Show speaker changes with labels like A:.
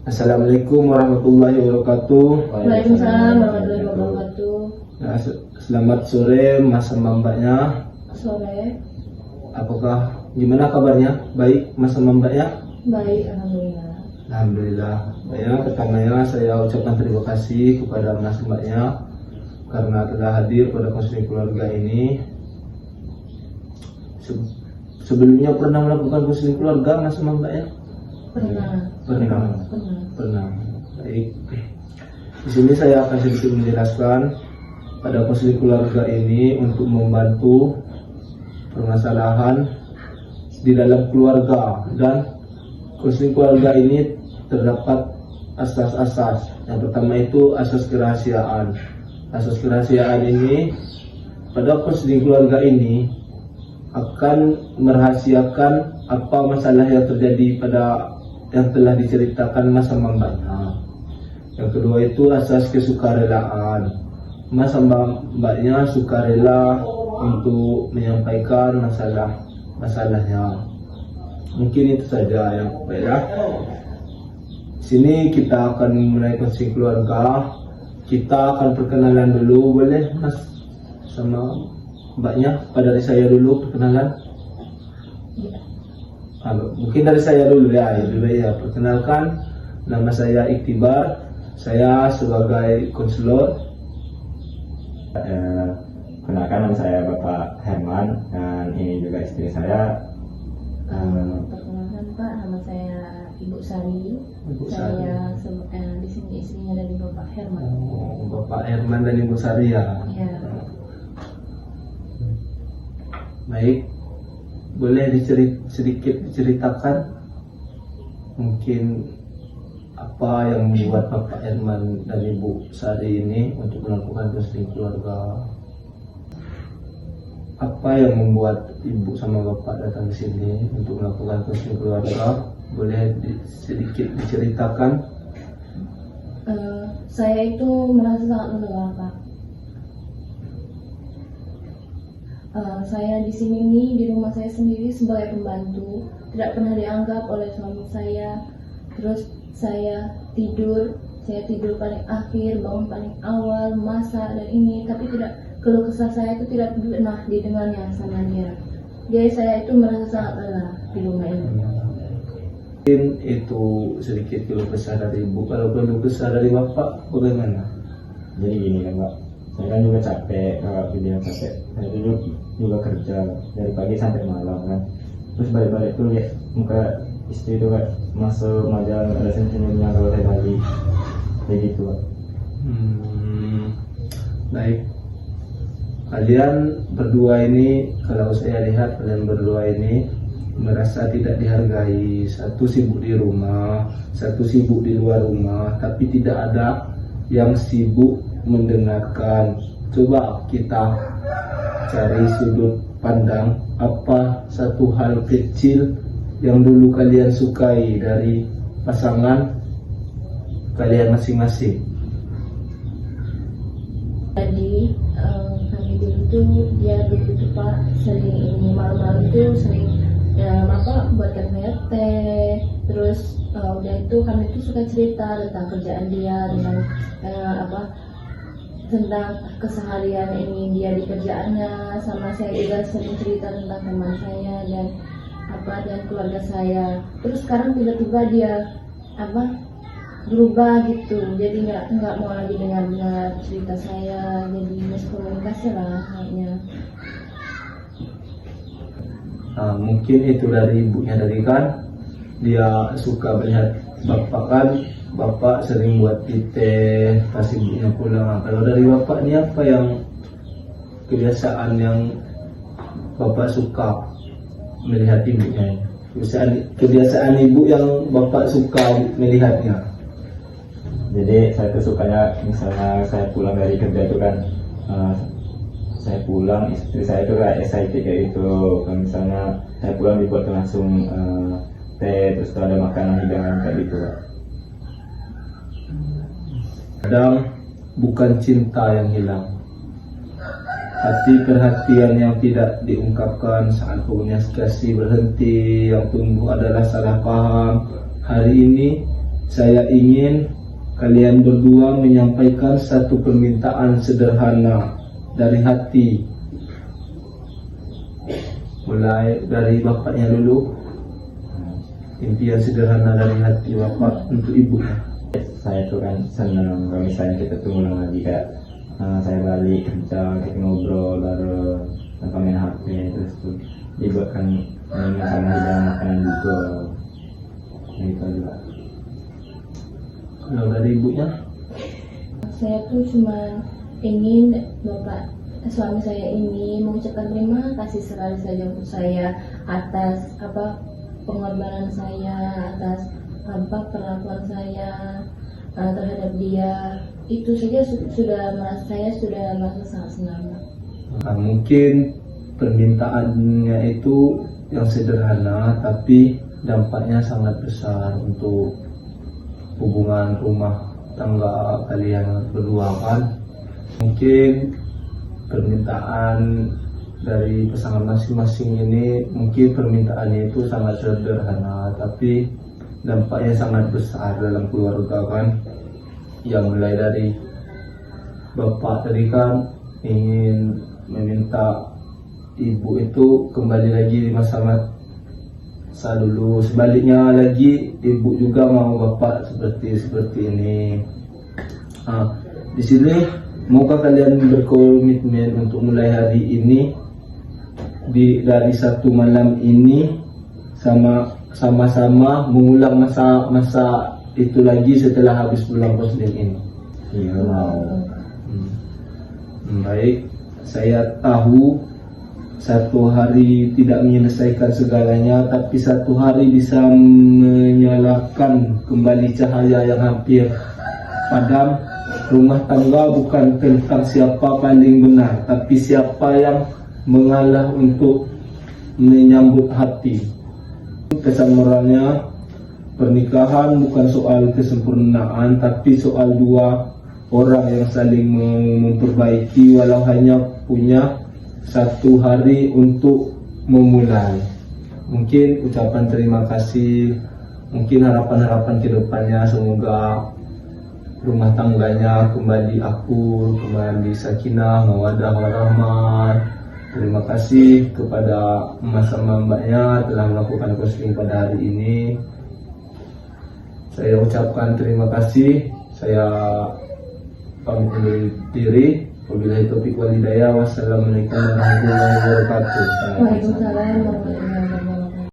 A: Assalamualaikum warahmatullahi wabarakatuh.
B: Waalaikumsalam warahmatullahi wabarakatuh.
A: Ya, selamat sore Mas sama Mbaknya.
B: Sore.
A: Apakah gimana kabarnya? Baik Mas sama Mbaknya?
B: Baik, alhamdulillah.
A: Alhamdulillah. Ya, pertamanya saya ucapkan terima kasih kepada Mas Mbaknya karena telah hadir pada konseling keluarga ini. Sebelumnya pernah melakukan konseling keluarga Mas sama Mbaknya? Pernah. Baik. Di sini saya akan sedikit menjelaskan pada konseling keluarga ini untuk membantu permasalahan di dalam keluarga, dan konseling keluarga ini terdapat asas-asas. Yang pertama itu asas kerahasiaan. Asas kerahasiaan ini pada konseling keluarga ini akan merahasiakan apa masalah yang terjadi pada yang telah diceritakan Mas sama Mbaknya. Yang kedua itu asas kesukarelaan. Mas sama Mbaknya sukarela untuk menyampaikan masalahnya. Mungkin itu saja yang baiklah. Sini kita akan mulai konseling keluarga. Kita akan perkenalan dulu, boleh Mas sama Mbaknya? Pada dari saya dulu perkenalan. Mungkin dari saya dulu ya. Perkenalkan, nama saya Iktibar. Saya sebagai konselor.
C: Kenalkan, nama saya Bapak Herman dan ini juga istri saya.
B: Perkenalkan Pak, nama saya Ibu Sari. Saya di sini istrinya dari Bapak Herman.
A: Bapak Herman dan Ibu Sari ya.
B: Ya.
A: Baik, boleh sedikit diceritakan mungkin apa yang membuat Bapak Herman dan Ibu Sari ini untuk melakukan konseling keluarga? Apa yang membuat Ibu sama Bapak datang ke sini untuk melakukan konseling keluarga? Boleh sedikit diceritakan?
B: Saya itu merasa sangat lelah, Pak. Saya di sini nih, di rumah saya sendiri sebagai pembantu, tidak pernah dianggap oleh suami saya. Terus saya tidur paling akhir, bangun paling awal, masak dan ini, tapi keluh kesah saya itu tidak pernah didengarnya sama dia. Jadi saya itu merasa sangat lelah di rumah ini.
A: Mungkin itu sedikit keluh kesah dari Ibu. Kalau keluh kesah dari Bapak bagaimana?
C: Jadi gini kan Pak, saya kan juga capek, kakak dia capek. Saya juga kerja dari pagi sampai malam kan. Terus balik-balik tuh lihat muka istri itu kan masuk wajah ada senyum-senyumnya kalau saya balik kayak gitu Pak.
A: Baik. Kalian berdua ini, kalau saya lihat kalian berdua ini merasa tidak dihargai. Satu sibuk di rumah, satu sibuk di luar rumah, tapi tidak ada yang sibuk mendengarkan. Coba kita cari sudut pandang apa satu hal kecil yang dulu kalian sukai dari pasangan kalian masing-masing.
B: Jadi kami dulu tuh dia begitu Pak, sering ini malam-malam tuh sering buatkan teh. Terus udah itu kami tuh suka cerita tentang kerjaan dia, tentang keseharian ini dia di kerjaannya. Sama saya juga sering cerita tentang teman saya dan keluarga saya. Terus sekarang tiba-tiba dia berubah gitu, jadi nggak mau lagi dengar cerita saya, jadi miskomunikasi lah kayaknya.
A: Mungkin itu dari ibunya tadi kan, dia suka melihat bapak kan, bapak sering buat teh pas ibunya pulang. Kalau dari bapak ini apa yang kebiasaan yang bapak suka melihat ibunya? Kebiasaan ibu yang bapak suka melihatnya?
C: Jadi saya tuh sukanya misalnya saya pulang dari kerja itu kan, saya pulang istri saya itu kayak excited kayak gitu. Kalau misalnya saya pulang dibuat langsung teh, terus ada makanan hidangan kayak gitu.
A: Kadang bukan cinta yang hilang, hati perhatian yang tidak diungkapkan saat komunikasi berhenti. Yang tumbuh adalah salah paham. Hari ini saya ingin kalian berdua menyampaikan satu permintaan sederhana dari hati. Mulai dari bapaknya dulu. Impian sederhana dari hati bapak untuk ibunya.
C: Saya tuh kan senang kalau misalnya kita tuh ngulang lagi kayak saya balik kerja, kita ngobrol bareng tanpa main HP, terus tuh dibuatkan sama hidangan makanan juga gitu juga.
A: Kalau dari ibunya,
B: Saya tuh cuma ingin bapak suami saya ini mengucapkan terima kasih sekali saja untuk saya atas pengorbanan saya, atas perlakuan saya terhadap dia. Itu saja saya sudah merasa sangat senang.
A: nah, mungkin permintaannya itu yang sederhana, tapi dampaknya sangat besar untuk hubungan rumah tangga kalian berdua kan. Mungkin permintaan dari pasangan masing-masing ini, mungkin permintaannya itu sangat sederhana, tapi dampaknya sangat besar dalam keluarga kan. Yang mulai dari bapak tadi kan ingin meminta ibu itu kembali lagi di masa dulu, sebaliknya lagi ibu juga mau bapak seperti ini. Di sini maukah kalian berkomitmen untuk mulai hari ini dari satu malam ini sama-sama mengulang masa itu lagi setelah habis bulan konseling ini?
C: Iya mau.
A: Baik, saya tahu satu hari tidak menyelesaikan segalanya, tapi satu hari bisa menyalakan kembali cahaya yang hampir padam. Rumah tangga bukan tentang siapa paling benar, tapi siapa yang mengalah untuk menyambut hati. Kesan moralnya, pernikahan bukan soal kesempurnaan, tapi soal dua orang yang saling memperbaiki walau hanya punya satu hari untuk memulai. Mungkin ucapan terima kasih, mungkin harapan-harapan ke depannya, semoga rumah tangganya kembali akur, kembali sakinah, mawaddah warahmah. Terima kasih kepada emas sama mbaknya telah melakukan konseling pada hari ini. Saya ucapkan terima kasih. Saya pamit undur diri. Wabillahi taufiq wal hidayah. Wassalamualaikum warahmatullahi wabarakatuh.
B: Waalaikumsalam warahmatullahi wabarakatuh.